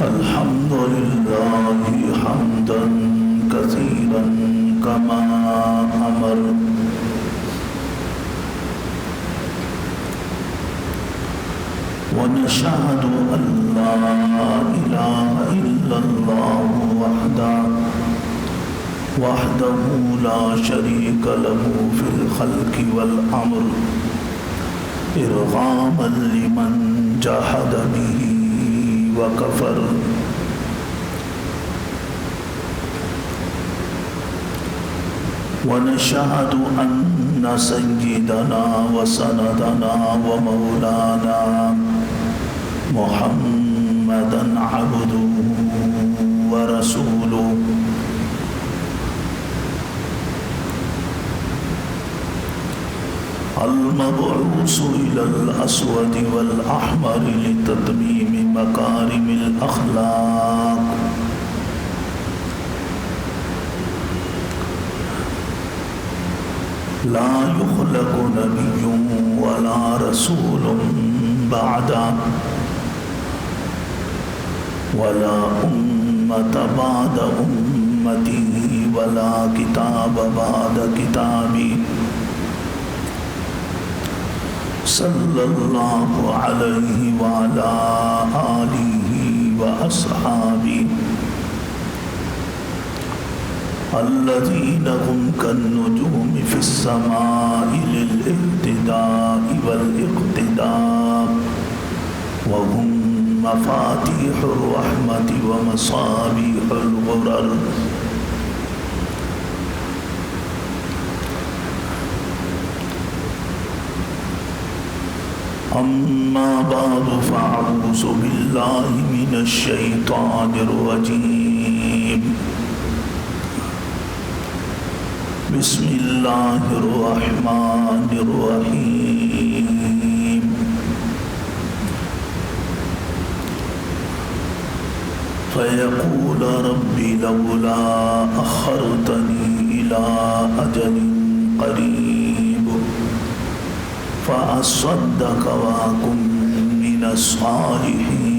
الحمد لله حمدا كثيرا كما أمر ونشهد أن لا إله إلا الله وحده لا شريك له في الخلق والأمر إرغاما لمن جحد به وكفر ونشهد أن سيدنا وسندنا ومولانا محمدا عبده ورسوله المبعوث إلى الأسود والأحمر لتتميم مكارم الأخلاق لا يخلق نبي ولا رسول بعده ولا أمة بعد أمته ولا كتاب بعد كتابه صلى الله عليه وعلى آله وأصحابه الذين هم كالنجوم في السماء للاهتداء والاقتداء وهم مفاتيح الرحمة ومصابيح الغرر أما بعد فأعوذ بالله من الشيطان الرجيم بسم الله الرحمن الرحيم فيقول ربي لولا أخرتني إلى أجل قريب فأصدق وأكن من الصالحين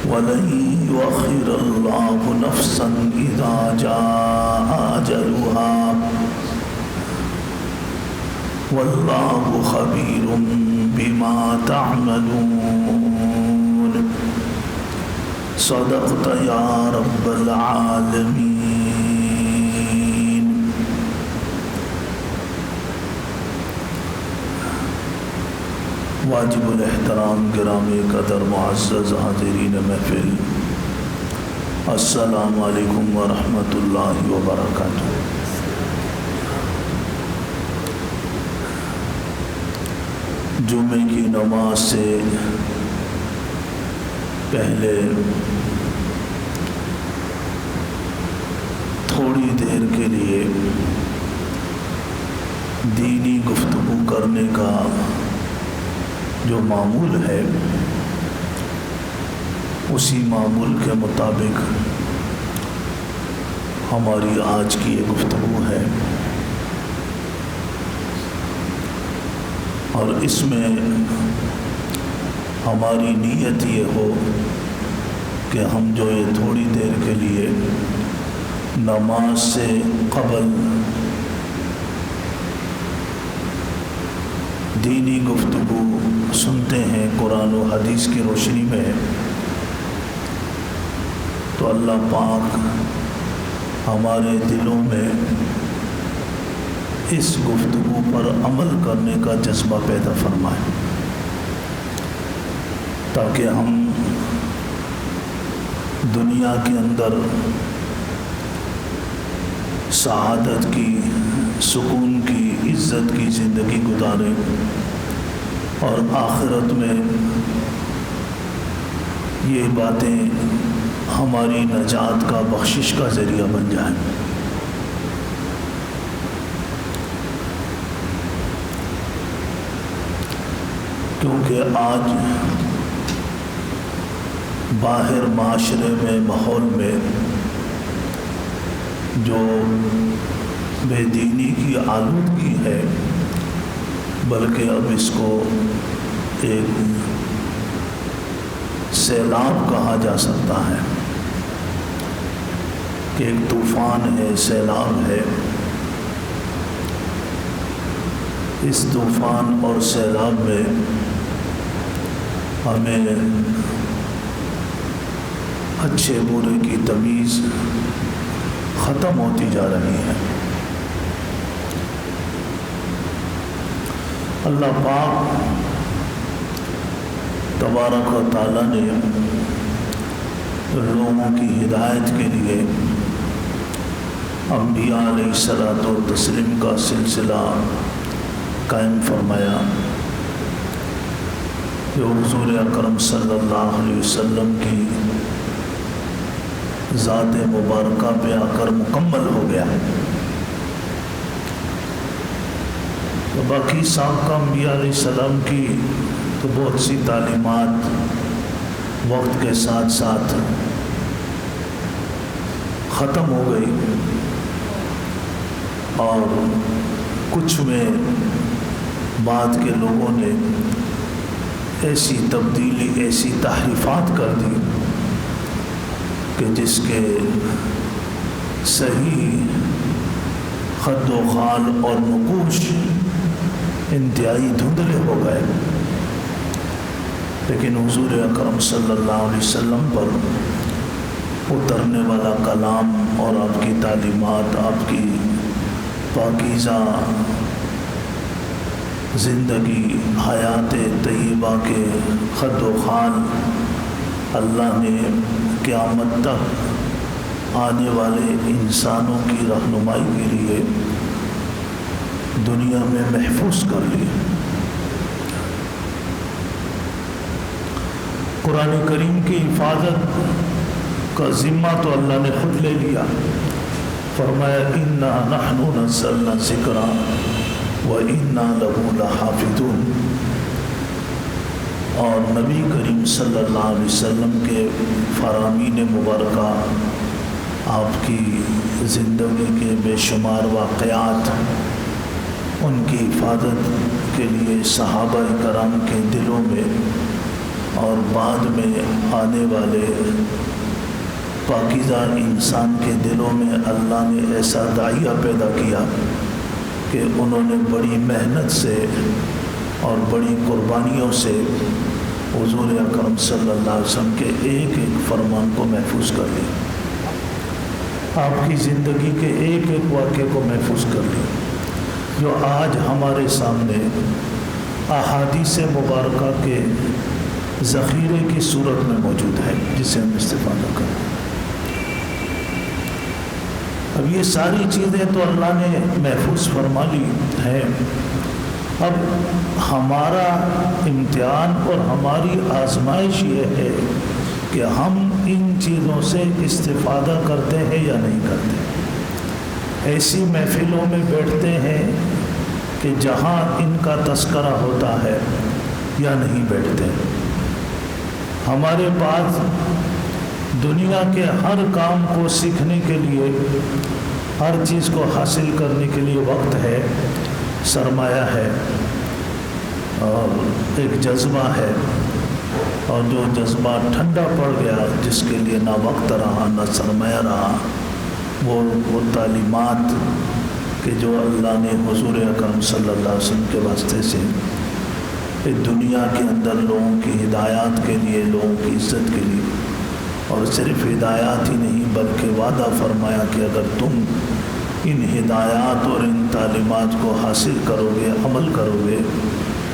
ولن يؤخر الله نفسا إذا جاء أجلها والله خبير بما تعملون صدقت يا رب العالمين. واجب الاحترام گرامی قدر معزز حاضرین محفل، السلام علیکم ورحمۃ اللہ وبرکاتہ۔ جمعے کی نماز سے پہلے تھوڑی دیر کے لیے دینی گفتگو کرنے کا جو معمول ہے، اسی معمول کے مطابق ہماری آج کی یہ گفتگو ہے، اور اس میں ہماری نیت یہ ہو کہ ہم جو یہ تھوڑی دیر کے لیے نماز سے قبل دینی گفتگو سنتے ہیں قرآن و حدیث کی روشنی میں، تو اللہ پاک ہمارے دلوں میں اس گفتگو پر عمل کرنے کا جذبہ پیدا فرمائے، تاکہ ہم دنیا کے اندر سعادت کی، سکون کی، عزت کی زندگی گزاریں، اور آخرت میں یہ باتیں ہماری نجات کا، بخشش کا ذریعہ بن جائیں۔ کیونکہ آج باہر معاشرے میں، ماحول میں جو بے دینی کی آلودگی ہے، بلکہ اب اس کو ایک سیلاب کہا جا سکتا ہے کہ ایک طوفان ہے، سیلاب ہے۔ اس طوفان اور سیلاب میں ہمیں اچھے برے کی تمیز ختم ہوتی جا رہی ہے۔ اللہ پاک تبارک و تعالیٰ نے لوگوں کی ہدایت کے لیے انبیاء علیہ الصلاۃ والتسلیم کا سلسلہ قائم فرمایا کہ حضور اکرم صلی اللہ علیہ وسلم کی ذات مبارکہ پہ آ کر مکمل ہو گیا۔ تو باقی سابقہ انبیاء علیہ السلام کی تو بہت سی تعلیمات وقت کے ساتھ ساتھ ختم ہو گئی، اور کچھ میں بعد کے لوگوں نے ایسی تبدیلی، ایسی تحریفات کر دی کہ جس کے صحیح خط و خال اور نقوش انتہائی دھندلے ہو گئے، لیکن حضور اکرم صلی اللہ علیہ وسلم پر اترنے والا کلام اور آپ کی تعلیمات، آپ کی پاکیزہ زندگی، حیات طیبہ کے خط و خال اللہ نے قیامت تک آنے والے انسانوں کی رہنمائی کے لیے دنیا میں محفوظ کر لی۔ قرآن کریم کی حفاظت کا ذمہ تو اللہ نے خود لے لیا، فرمایا اِنَّا نَحْنُ نَزَّلْنَا الذِّكْرَ وَإِنَّا لَهُ لَحَافِظُونَ۔ اور نبی کریم صلی اللہ علیہ وسلم کے فرامین مبارکہ، آپ کی زندگی کے بے شمار واقعات، ان کی حفاظت کے لیے صحابہ کرام کے دلوں میں اور بعد میں آنے والے پاکیزہ انسان کے دلوں میں اللہ نے ایسا داعیہ پیدا کیا کہ انہوں نے بڑی محنت سے اور بڑی قربانیوں سے حضور اکرم صلی اللہ علیہ وسلم کے ایک ایک فرمان کو محفوظ کر لیا، آپ کی زندگی کے ایک ایک واقعے کو محفوظ کر لیا، جو آج ہمارے سامنے احادیث مبارکہ کے ذخیرے کی صورت میں موجود ہے، جس سے ہم استفادہ کریں۔ اب یہ ساری چیزیں تو اللہ نے محفوظ فرما لی ہیں، اب ہمارا امتحان اور ہماری آزمائش یہ ہے کہ ہم ان چیزوں سے استفادہ کرتے ہیں یا نہیں کرتے۔ ایسی محفلوں میں بیٹھتے ہیں کہ جہاں ان کا تذکرہ ہوتا ہے یا نہیں بیٹھتے۔ ہمارے پاس دنیا کے ہر کام کو سیکھنے کے لیے، ہر چیز کو حاصل کرنے کے لیے وقت ہے، سرمایہ ہے اور ایک جذبہ ہے، اور جو جذبہ ٹھنڈا پڑ گیا، جس کے لیے نہ وقت رہا نہ سرمایہ رہا، وہ تعلیمات کہ جو اللہ نے حضور اکرم صلی اللہ علیہ وسلم کے واسطے سے دنیا کے اندر لوگوں کی ہدایات کے لیے، لوگوں کی عزت کے لیے، اور صرف ہدایات ہی نہیں بلکہ وعدہ فرمایا کہ اگر تم ان ہدایات اور ان تعلیمات کو حاصل کرو گے، عمل کرو گے،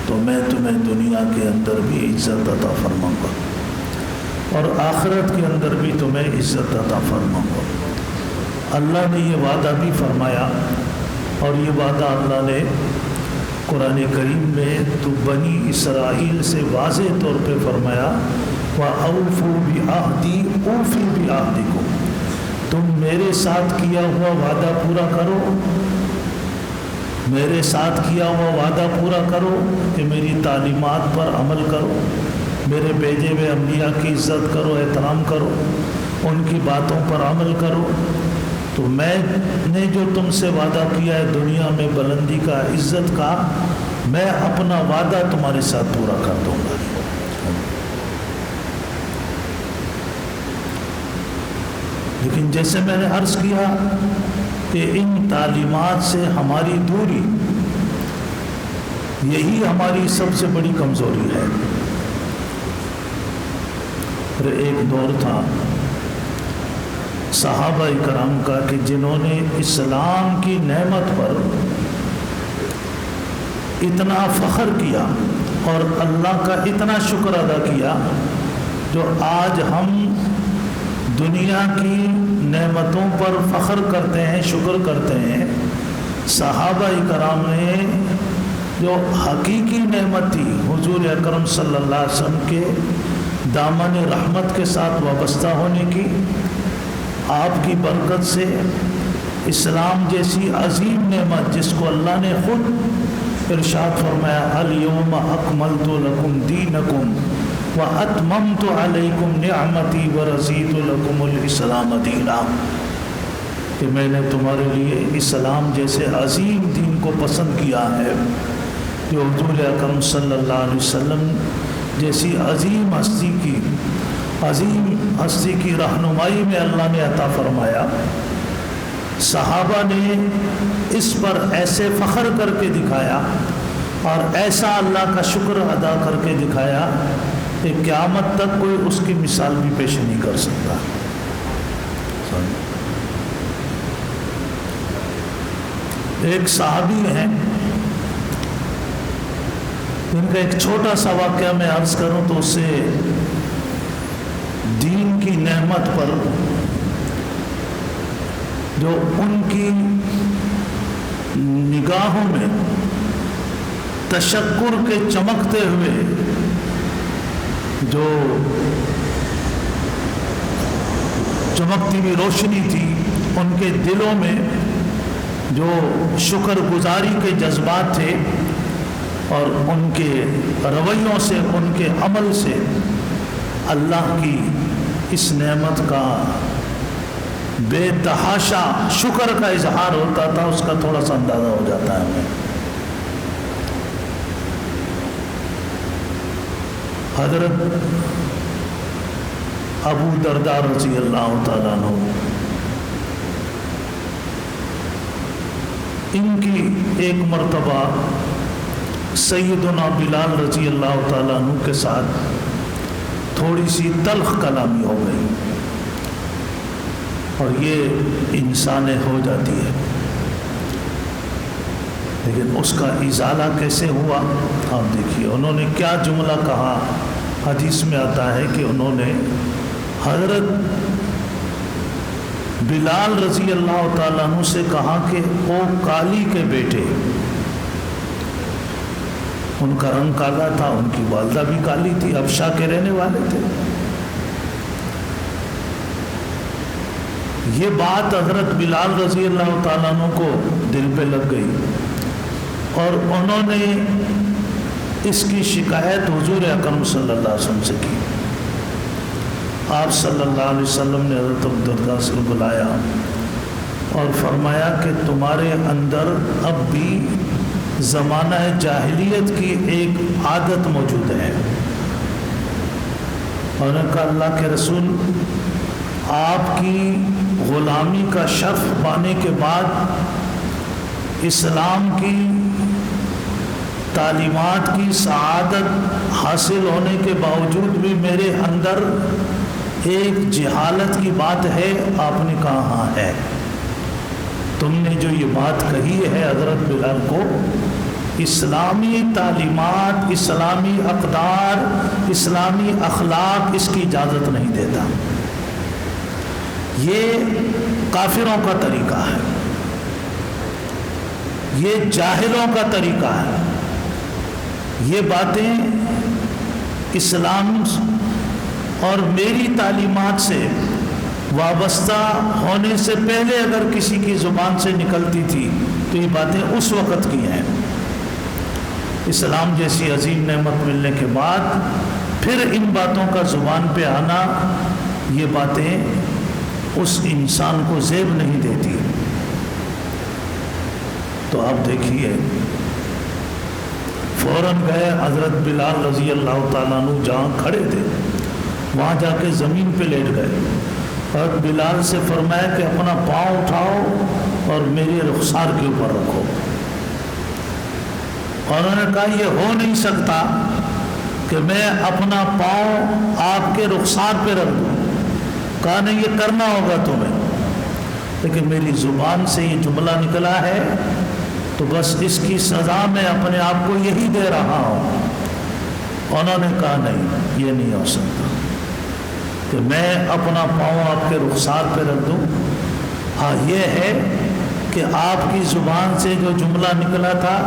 تو میں تمہیں دنیا کے اندر بھی عزت عطا فرماؤں گا اور آخرت کے اندر بھی تمہیں عزت عطا فرماؤں گا۔ اللہ نے یہ وعدہ بھی فرمایا، اور یہ وعدہ اللہ نے قرآن کریم میں تو بنی اسرائیل سے واضح طور پہ فرمایا، وَأَوْفُوا بِعَهْدِي أُوفِ بِعَهْدِكُمْ، تم میرے ساتھ کیا ہوا وعدہ پورا کرو، میرے ساتھ کیا ہوا وعدہ پورا کرو کہ میری تعلیمات پر عمل کرو، میرے بھیجے ہوئے انبیاء کی عزت کرو، احترام کرو، ان کی باتوں پر عمل کرو، تو میں نے جو تم سے وعدہ کیا ہے دنیا میں بلندی کا، عزت کا، میں اپنا وعدہ تمہارے ساتھ پورا کر دوں گا۔ لیکن جیسے میں نے عرض کیا کہ ان تعلیمات سے ہماری دوری یہی ہماری سب سے بڑی کمزوری ہے۔ اور ایک دور تھا صحابہ کرام کا کہ جنہوں نے اسلام کی نعمت پر اتنا فخر کیا اور اللہ کا اتنا شکر ادا کیا، جو آج ہم دنیا کی نعمتوں پر فخر کرتے ہیں، شکر کرتے ہیں۔ صحابہ کرام نے جو حقیقی نعمت تھی حضور اکرم صلی اللہ علیہ وسلم کے دامن رحمت کے ساتھ وابستہ ہونے کی، آپ کی برکت سے اسلام جیسی عظیم نعمت جس کو اللہ نے خود ارشاد فرمایا الیوم اکملت لکم دینکم واتممت علیکم نعمتی ورضیت لکم الاسلام دینا، کہ میں نے تمہارے لیے اسلام جیسے عظیم دین کو پسند کیا ہے، جو حضور اکرم صلی اللہ علیہ وسلم جیسی عظیم ہستی کی رہنمائی میں اللہ نے عطا فرمایا۔ صحابہ نے اس پر ایسے فخر کر کے دکھایا اور ایسا اللہ کا شکر ادا کر کے دکھایا کہ قیامت تک کوئی اس کی مثال بھی پیش نہیں کر سکتا۔ ایک صحابی ہیں، ان کا ایک چھوٹا سا واقعہ میں عرض کروں تو اس سے دین کی نعمت پر جو ان کی نگاہوں میں تشکر کے چمکتے ہوئے جو چمکتی ہوئی روشنی تھی، ان کے دلوں میں جو شکر گزاری کے جذبات تھے، اور ان کے رویوں سے، ان کے عمل سے اللہ کی اس نعمت کا بے تحاشا شکر کا اظہار ہوتا تھا، اس کا تھوڑا سا اندازہ ہو جاتا ہے ہمیں۔ حضرت ابو درداء رضی اللہ تعالیٰ عنہ، ان کی ایک مرتبہ سیدنا بلال رضی اللہ تعالیٰ عنہ کے ساتھ تھوڑی سی تلخ کلامی ہو گئی، اور یہ انسان ہو جاتی ہے، لیکن اس کا ازالہ کیسے ہوا آپ دیکھیے۔ انہوں نے کیا جملہ کہا، حدیث میں آتا ہے کہ انہوں نے حضرت بلال رضی اللہ تعالیٰ عنہ سے کہا کہ او کالی کے بیٹے، ان کا رنگ کالا تھا، ان کی والدہ بھی کالی تھی، ابشا کے رہنے والے تھے۔ یہ بات حضرت بلال رضی اللہ تعالیٰ عنہ کو دل پہ لگ گئی، اور انہوں نے اس کی شکایت حضور اکرم صلی اللہ علیہ وسلم سے کی۔ آپ صلی اللہ علیہ وسلم نے حضرت ابو درداء سے بلایا اور فرمایا کہ تمہارے اندر اب بھی زمانہ جاہلیت کی ایک عادت موجود ہے، اور ان کا اللہ کے رسول آپ کی غلامی کا شرف پانے کے بعد اسلام کی تعلیمات کی سعادت حاصل ہونے کے باوجود بھی میرے اندر ایک جہالت کی بات ہے۔ آپ نے کہا ہاں ہے، تم نے جو یہ بات کہی ہے حضرت بلال کو، اسلامی تعلیمات، اسلامی اقدار، اسلامی اخلاق اس کی اجازت نہیں دیتا، یہ کافروں کا طریقہ ہے، یہ جاہلوں کا طریقہ ہے، یہ باتیں اسلام اور میری تعلیمات سے وابستہ ہونے سے پہلے اگر کسی کی زبان سے نکلتی تھی تو یہ باتیں اس وقت کی ہیں۔ اسلام جیسی عظیم نعمت ملنے کے بعد پھر ان باتوں کا زبان پہ آنا، یہ باتیں اس انسان کو زیب نہیں دیتی۔ تو آپ دیکھیے فوراً گئے حضرت بلال رضی اللہ تعالیٰ عنہ جہاں کھڑے تھے وہاں جا کے زمین پہ لیٹ گئے اور بلال سے فرمایا کہ اپنا پاؤں اٹھاؤ اور میرے رخسار کے اوپر رکھو. اور انہوں نے کہا یہ ہو نہیں سکتا کہ میں اپنا پاؤں آپ کے رخسار پہ رکھ دوں. کہا نہیں یہ کرنا ہوگا تمہیں, لیکن میری زبان سے یہ جملہ نکلا ہے تو بس اس کی سزا میں اپنے آپ کو یہی دے رہا ہوں. انہوں نے کہا نہیں یہ نہیں ہو سکتا کہ میں اپنا پاؤں آپ کے رخسار پہ رکھ دوں. ہاں یہ ہے کہ آپ کی زبان سے جو جملہ نکلا تھا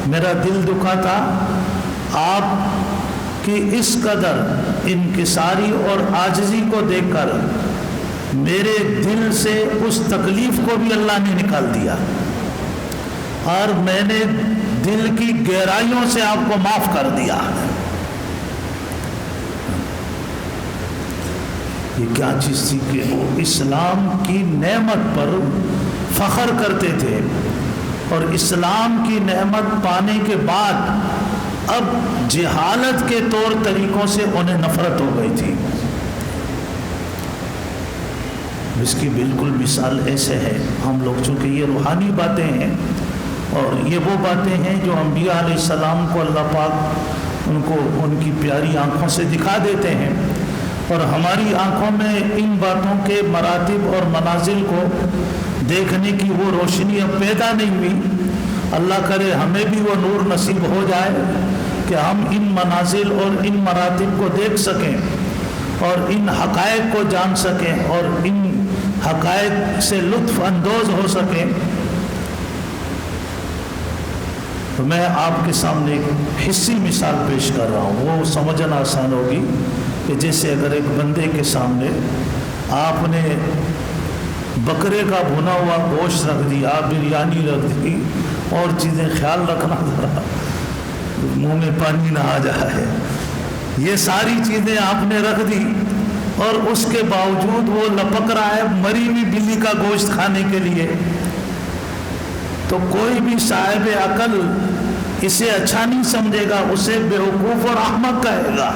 میرا دل دکھا تھا. آپ کی اس قدر انکساری اور عاجزی کو دیکھ کر میرے دل سے اس تکلیف کو بھی اللہ نے نکال دیا اور میں نے دل کی گہرائیوں سے آپ کو معاف کر دیا. یہ کیا چیز تھی کہ وہ اسلام کی نعمت پر فخر کرتے تھے اور اسلام کی نعمت پانے کے بعد اب جہالت کے طور طریقوں سے انہیں نفرت ہو گئی تھی. اس کی بالکل مثال ایسے ہے, ہم لوگ چونکہ یہ روحانی باتیں ہیں اور یہ وہ باتیں ہیں جو انبیاء علیہ السلام کو اللہ پاک ان کو ان کی پیاری آنکھوں سے دکھا دیتے ہیں اور ہماری آنکھوں میں ان باتوں کے مراتب اور منازل کو دیکھنے کی وہ روشنی اب پیدا نہیں ہوئی. اللہ کرے ہمیں بھی وہ نور نصیب ہو جائے کہ ہم ان منازل اور ان مراتب کو دیکھ سکیں اور ان حقائق کو جان سکیں اور ان حقائق سے لطف اندوز ہو سکیں. تو میں آپ کے سامنے ایک حصی مثال پیش کر رہا ہوں, وہ سمجھنا آسان ہوگی کہ جیسے اگر ایک بندے کے سامنے آپ نے بکرے کا بھنا ہوا گوشت رکھ دیا, بریانی رکھ دی اور چیزیں, خیال رکھنا ذرا منہ میں پانی نہ آ جائے, یہ ساری چیزیں آپ نے رکھ دی اور اس کے باوجود وہ لپک رہا ہے مری ہوئی بلی کا گوشت کھانے کے لیے, تو کوئی بھی صاحب عقل اسے اچھا نہیں سمجھے گا, اسے بیوقوف اور احمق کہے گا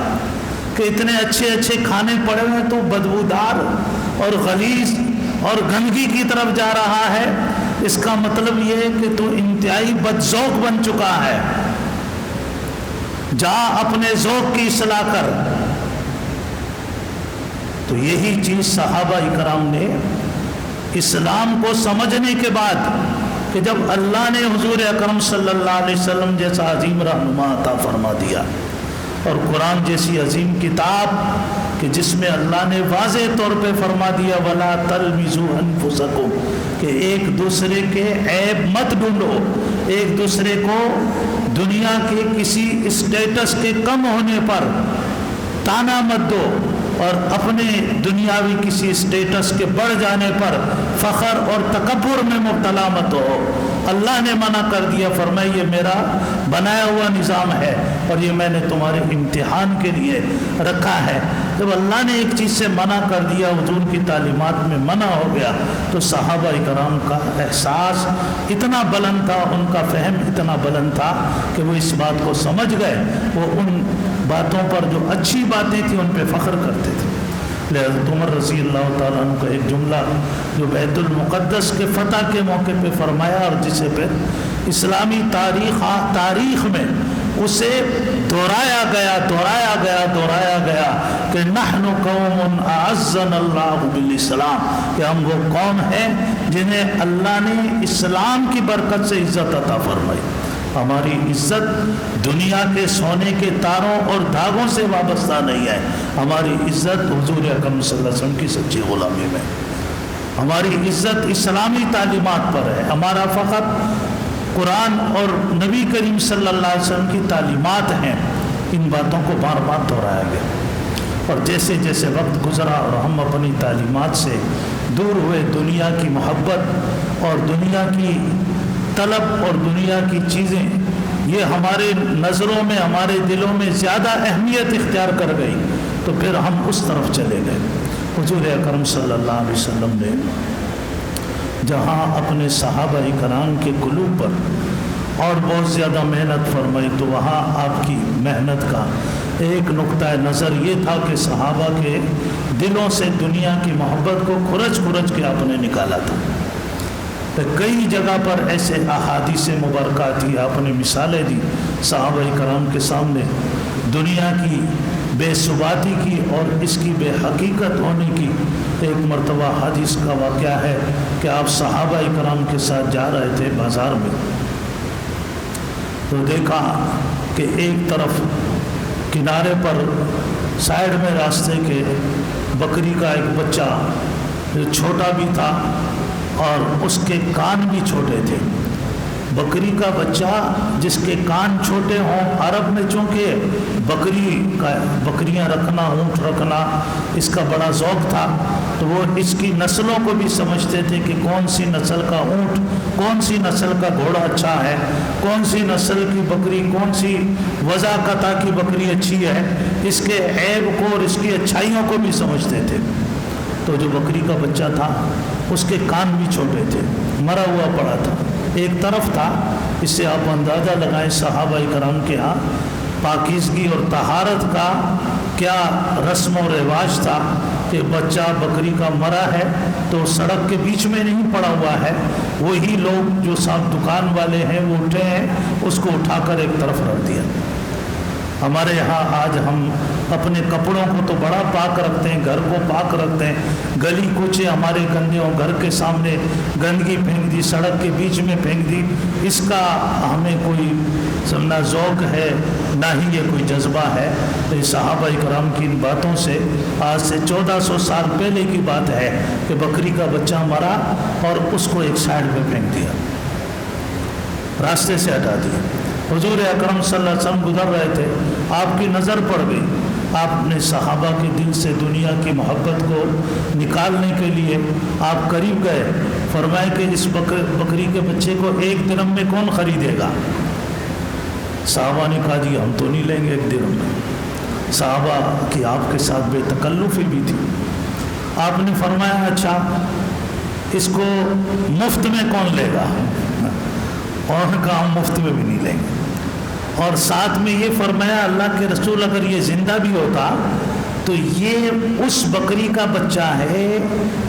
کہ اتنے اچھے اچھے کھانے پڑے ہوئے تو بدبودار اور غلیظ اور گندگی کی طرف جا رہا ہے. اس کا مطلب یہ ہے کہ تو انتہائی بدذوق بن چکا ہے, جا اپنے ذوق کی اصلاح کر. تو یہی چیز صحابہ کرام نے اسلام کو سمجھنے کے بعد کہ جب اللہ نے حضور اکرم صلی اللہ علیہ وسلم جیسا عظیم رہنما عطا فرما دیا اور قرآن جیسی عظیم کتاب کہ جس میں اللہ نے واضح طور پہ فرما دیا وَلَا تَلْمِزُوا أَنفُسَكُمْ کہ ایک دوسرے کے عیب مت ڈھونڈو, ایک دوسرے کو دنیا کے کسی اسٹیٹس کے کم ہونے پر تانا مت دو اور اپنے دنیاوی کسی اسٹیٹس کے بڑھ جانے پر فخر اور تکبر میں مبتلا مت ہو. اللہ نے منع کر دیا, فرمایا یہ میرا بنایا ہوا نظام ہے اور یہ میں نے تمہارے امتحان کے لیے رکھا ہے. جب اللہ نے ایک چیز سے منع کر دیا, حضور کی تعلیمات میں منع ہو گیا, تو صحابہ کرام کا احساس اتنا بلند تھا, ان کا فہم اتنا بلند تھا کہ وہ اس بات کو سمجھ گئے. وہ ان باتوں پر جو اچھی باتیں تھیں ان پہ فخر کرتے تھے. حضرت عمر رضی اللہ تعالیٰ عنہ کا ایک جملہ جو بیت المقدس کے فتح کے موقع پہ فرمایا اور جسے پھر اسلامی تاریخ میں اسے دہرایا گیا کہ نحن قوم اعزنا اللہ بالاسلام, کہ ہم وہ قوم ہیں جنہیں اللہ نے اسلام کی برکت سے عزت عطا فرمائی. ہماری عزت دنیا کے سونے کے تاروں اور دھاگوں سے وابستہ نہیں ہے, ہماری عزت حضور اکرم صلی اللہ علیہ وسلم کی سچی غلامی میں, ہماری عزت اسلامی تعلیمات پر ہے. ہمارا فخر قرآن اور نبی کریم صلی اللہ علیہ وسلم کی تعلیمات ہیں. ان باتوں کو بار بار دہرایا گیا اور جیسے جیسے وقت گزرا اور ہم اپنی تعلیمات سے دور ہوئے, دنیا کی محبت اور دنیا کی طلب اور دنیا کی چیزیں یہ ہمارے نظروں میں, ہمارے دلوں میں زیادہ اہمیت اختیار کر گئی, تو پھر ہم اس طرف چلے گئے. حضور اکرم صلی اللہ علیہ وسلم نے جہاں اپنے صحابہ کرام کے قلوب پر اور بہت زیادہ محنت فرمائی، تو وہاں آپ کی محنت کا ایک نقطہ نظر یہ تھا کہ صحابہ کے دلوں سے دنیا کی محبت کو کھرچ کھرچ کے آپ نے نکالا تھا۔ تو کئی جگہ پر ایسے احادیث مبارکات تھی، آپ نے مثالیں دی صحابہ کرام کے سامنے دنیا کی بے ثباتی کی اور اس کی بے حقیقت ہونے کی۔ ایک مرتبہ حدیث کا واقعہ ہے کہ آپ صحابہ کرام کے ساتھ جا رہے تھے بازار میں، تو دیکھا کہ ایک طرف کنارے پر سائیڈ میں راستے کے بکری کا ایک بچہ جو چھوٹا بھی تھا اور اس کے کان بھی چھوٹے تھے۔ بکری کا بچہ جس کے کان چھوٹے ہوں، عرب میں چونکہ بکریاں رکھنا، اونٹ رکھنا اس کا بڑا ذوق تھا، تو وہ اس کی نسلوں کو بھی سمجھتے تھے کہ کون سی نسل کا اونٹ، کون سی نسل کا گھوڑا اچھا ہے، کون سی نسل کی بکری، کون سی وضع قطع کی بکری اچھی ہے، اس کے عیب کو اور اس کی اچھائیوں کو بھی سمجھتے تھے۔ تو جو بکری کا بچہ تھا اس کے کان بھی چھوٹے تھے، مرا ہوا پڑا تھا، ایک طرف تھا۔ اس سے آپ اندازہ لگائیں صحابہ کرام کے ہاں پاکیزگی اور طہارت کا کیا رسم و رواج تھا کہ بچہ بکری کا مرا ہے تو سڑک کے بیچ میں نہیں پڑا ہوا ہے، وہی لوگ جو صاحب دکان والے ہیں وہ اٹھے ہیں، اس کو اٹھا کر ایک طرف رکھ دیا۔ ہمارے یہاں آج ہم اپنے کپڑوں کو تو بڑا پاک رکھتے ہیں، گھر کو پاک رکھتے ہیں، گلی کوچے ہمارے گندے ہوں، گھر کے سامنے گندگی پھینک دی، سڑک کے بیچ میں پھینک دی، اس کا ہمیں کوئی سمنا ذوق ہے نہ ہی یہ کوئی جذبہ ہے۔ تو صحابہ کرام کی ان باتوں سے آج سے 1400 سال پہلے کی بات ہے کہ بکری کا بچہ مرا اور اس کو ایک سائڈ پہ پھینک دیا، راستے سے ہٹا دیا۔ حضور اکرم صلی اللہ علیہ وسلم گزر رہے تھے، آپ کی نظر پڑ گئی، آپ نے صحابہ کے دل سے دنیا کی محبت کو نکالنے کے لیے آپ قریب گئے، فرمائے کہ اس بکری کے بچے کو ایک درہم میں کون خریدے گا؟ صحابہ نے کہا جی ہم تو نہیں لیں گے ایک درہم میں۔ صحابہ کی آپ کے ساتھ بے تکلفی بھی تھی۔ آپ نے فرمایا اچھا اس کو مفت میں کون لے گا؟ اور کہا ہم مفت میں بھی نہیں لیں گے۔ اور ساتھ میں یہ فرمایا اللہ کے رسول اگر یہ زندہ بھی ہوتا تو یہ اس بکری کا بچہ ہے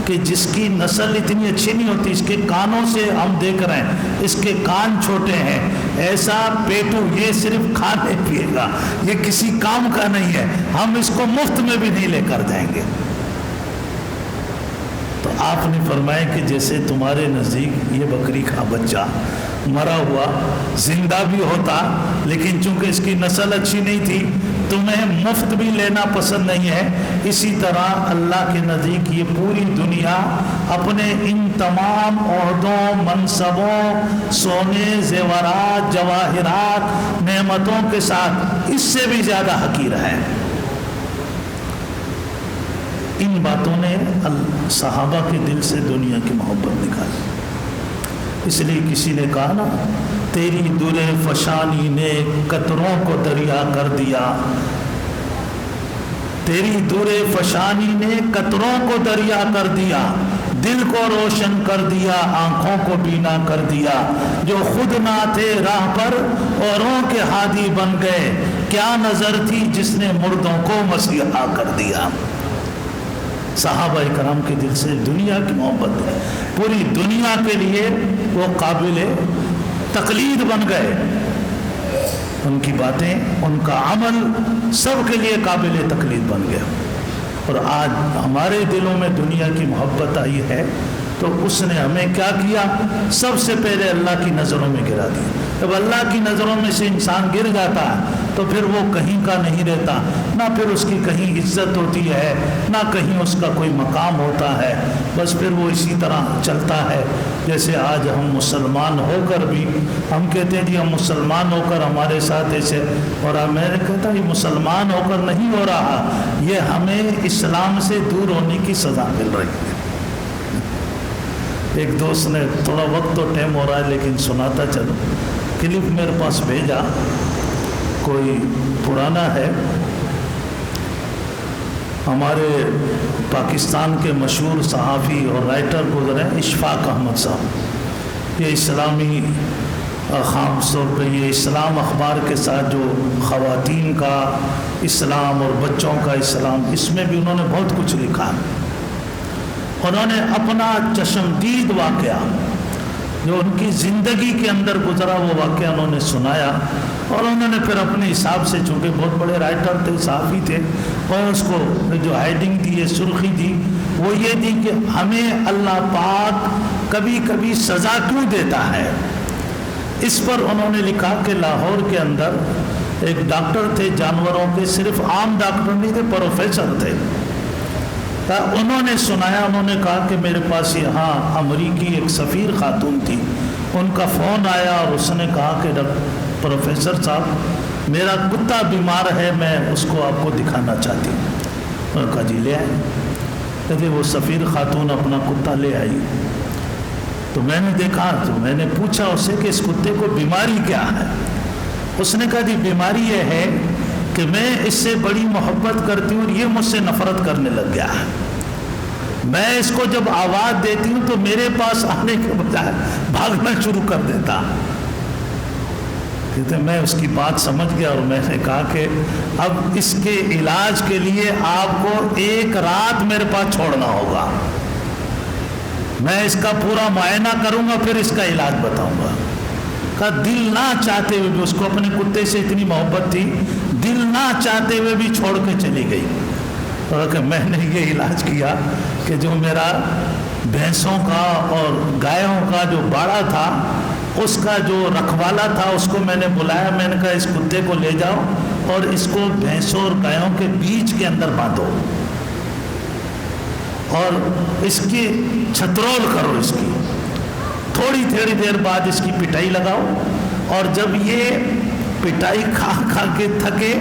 کہ جس کی نسل اتنی اچھی نہیں ہوتی، اس کے کانوں سے ہم دیکھ رہے ہیں اس کے کان چھوٹے ہیں، ایسا پیٹو یہ صرف کھانے پیے گا، یہ کسی کام کا نہیں ہے، ہم اس کو مفت میں بھی نہیں لے کر جائیں گے۔ تو آپ نے فرمایا کہ جیسے تمہارے نزدیک یہ بکری کا بچہ مرا ہوا زندہ بھی ہوتا لیکن چونکہ اس کی نسل اچھی نہیں تھی تمہیں مفت بھی لینا پسند نہیں ہے، اسی طرح اللہ کے نزدیک یہ پوری دنیا اپنے ان تمام عہدوں، منصبوں، سونے، زیورات، جواہرات، نعمتوں کے ساتھ اس سے بھی زیادہ حقیر ہے۔ ان باتوں نے صحابہ کے دل سے دنیا کی محبت نکالی۔ اس لیے کسی نے کہا نا تیری در فشانی نے قطروں کو دریا کر دیا، تیری در فشانی نے قطروں کو دریا کر دیا، دل کو روشن کر دیا، آنکھوں کو بینا کر دیا، جو خود نہ تھے راہ پر اوروں کے ہادی بن گئے، کیا نظر تھی جس نے مردوں کو مسیحا کر دیا۔ صحابہ کرام کے دل سے دنیا کی محبت ہے، پوری دنیا کے لیے وہ قابل تقلید بن گئے، ان کی باتیں، ان کا عمل سب کے لیے قابل تقلید بن گیا۔ اور آج ہمارے دلوں میں دنیا کی محبت آئی ہے تو اس نے ہمیں کیا کیا؟ سب سے پہلے اللہ کی نظروں میں گرا دیا۔ جب اللہ کی نظروں میں سے انسان گر جاتا ہے تو پھر وہ کہیں کا نہیں رہتا، نہ پھر اس کی کہیں عزت ہوتی ہے، نہ کہیں اس کا کوئی مقام ہوتا ہے، بس پھر وہ اسی طرح چلتا ہے جیسے آج ہم مسلمان ہو کر بھی ہم کہتے ہیں جی ہم مسلمان ہو کر ہمارے ساتھ ایسے، اور میں نے کہتا یہ مسلمان ہو کر نہیں ہو رہا، یہ ہمیں اسلام سے دور ہونے کی سزا مل رہی ہے۔ ایک دوست نے تھوڑا وقت تو ٹائم ہو رہا ہے لیکن سناتا چلو، کلپ میرے پاس بھیجا، کوئی پرانا ہے، ہمارے پاکستان کے مشہور صحافی اور رائٹر گزرے اشفاق احمد صاحب، یہ اسلامی خاص طور پہ یہ اسلام اخبار کے ساتھ جو خواتین کا اسلام اور بچوں کا اسلام، اس میں بھی انہوں نے بہت کچھ لکھا. انہوں نے اپنا چشمدید واقعہ جو ان کی زندگی کے اندر گزرا وہ واقعہ انہوں نے سنایا، اور انہوں نے پھر اپنے حساب سے، چونکہ بہت بڑے رائٹر تھے، صحافی تھے، اور اس کو جو ہیڈنگ دی ہے، سرخی دی، وہ یہ دی کہ ہمیں اللہ پاک کبھی کبھی سزا کیوں دیتا ہے. اس پر انہوں نے لکھا کہ لاہور کے اندر ایک ڈاکٹر تھے جانوروں کے، صرف عام ڈاکٹر نہیں تھے، پروفیسر تھے. انہوں نے سنایا، انہوں نے کہا کہ میرے پاس یہاں امریکی ایک سفیر خاتون تھی، ان کا فون آیا اور اس نے کہا کہ پروفیسر صاحب میرا کتا بیمار ہے، میں اس کو آپ کو دکھانا چاہتی ہوں. انہوں نے کہا جی لے آئے. کہتے وہ سفیر خاتون اپنا کتا لے آئی. تو میں نے دیکھا، تو میں نے پوچھا اس سے کہ اس کتے کو بیماری کیا ہے. اس نے کہا جی بیماری یہ ہے کہ میں اس سے بڑی محبت کرتی ہوں اور یہ مجھ سے نفرت کرنے لگ گیا ہے. میں اس کو جب آواز دیتی ہوں تو میرے پاس آنے کے بجائے بھاگنا شروع کر دیتا. کہتے میں اس کی بات سمجھ گیا اور میں نے کہا کہ اب اس کے علاج کے لیے آپ کو ایک رات میرے پاس چھوڑنا ہوگا. میں اس کا پورا معائنہ کروں گا، پھر اس کا علاج بتاؤں گا. کہا دل نہ چاہتے ہوئے بھی، اس کو اپنے کتے سے اتنی محبت تھی، دل نہ چاہتے ہوئے بھی چھوڑ کے چلی گئی. اور کہ میں نے یہ علاج کیا کہ جو میرا بھینسوں کا اور گایوں کا جو باڑا تھا، اس کا جو رکھوالا تھا، اس کو میں نے بلایا. میں نے کہا اس کتے کو لے جاؤ اور اس کو بھینسوں اور گایوں کے بیچ کے اندر باندھو اور اس کی چھترول کرو. اس کی تھوڑی دیر بعد اس کی پٹائی لگاؤ، اور جب یہ پٹائی کھا کھا کے تھکے،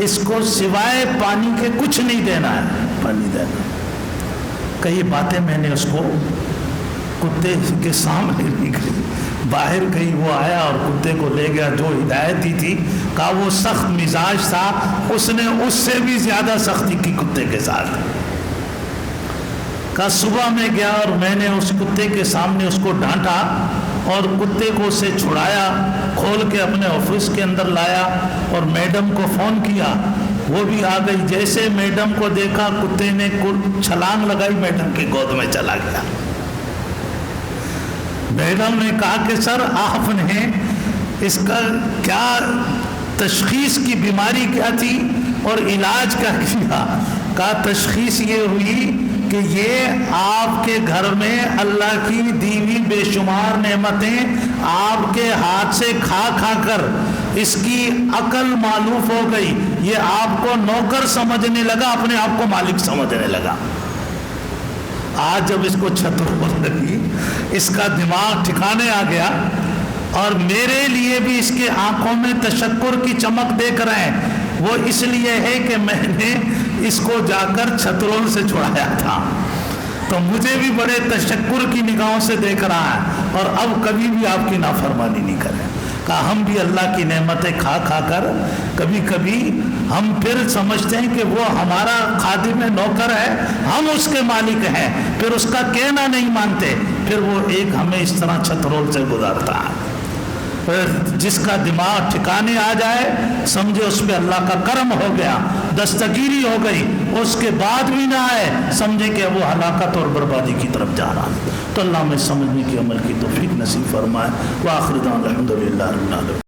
اس کو سوائے پانی کے کچھ نہیں دینا ہے، پانی دینا. کئی باتیں میں نے اس کو کتے کے سامنے لکھی. باہر کہیں وہ آیا اور کتے کو لے گیا. جو ہدایت دی تھی، کہا وہ سخت مزاج تھا، اس نے اس سے بھی زیادہ سختی کی کتے کے ساتھ. کہا صبح میں گیا اور میں نے اس کتے کے سامنے اس کو ڈانٹا اور کتے کو اسے چھڑایا، کھول کے اپنے آفس کے اندر لایا اور میڈم کو فون کیا. وہ بھی آ گئی. جیسے میڈم کو دیکھا، کتے نے چھلانگ لگائی، میڈم کی گود میں چلا گیا. میڈم نے کہا کہ سر آپ نے اس کا کیا تشخیص کی بیماری کیا تھی اور علاج کیا کیا؟ کہا تشخیص یہ ہوئی کہ یہ آپ کے گھر میں اللہ کی دی ہوئی بے شمار نعمتیں آپ کے ہاتھ سے کھا کھا کر اس کی عقل معلوف ہو گئی. یہ آپ کو نوکر سمجھنے لگا، اپنے آپ کو مالک سمجھنے لگا. آج جب اس کو چھتر لگی، اس کا دماغ ٹھکانے آ گیا، اور میرے لیے بھی اس کے آنکھوں میں تشکر کی چمک دیکھ رہے ہیں. وہ اس لیے ہے کہ میں نے اس کو جا کر چھترول سے چھڑایا تھا، تو مجھے بھی بڑے تشکر کی نگاہوں سے دیکھ رہا ہے، اور اب کبھی بھی آپ کی نافرمانی نہیں کریں. کہا ہم بھی اللہ کی نعمتیں کھا کھا کر کبھی کبھی ہم پھر سمجھتے ہیں کہ وہ ہمارا خادم نوکر ہے، ہم اس کے مالک ہیں، پھر اس کا کہنا نہیں مانتے، پھر وہ ایک ہمیں اس طرح چھترول سے گزارتا ہے. جس کا دماغ ٹھکانے آ جائے، سمجھے اس پہ اللہ کا کرم ہو گیا، دستگیری ہو گئی. اس کے بعد بھی نہ آئے، سمجھے کہ وہ ہلاکت اور بربادی کی طرف جا رہا. تو اللہ میں سمجھنے کی عمل کی توفیق نصیب فرمائے. وآخر دعوانا الحمدللہ رب العالمین.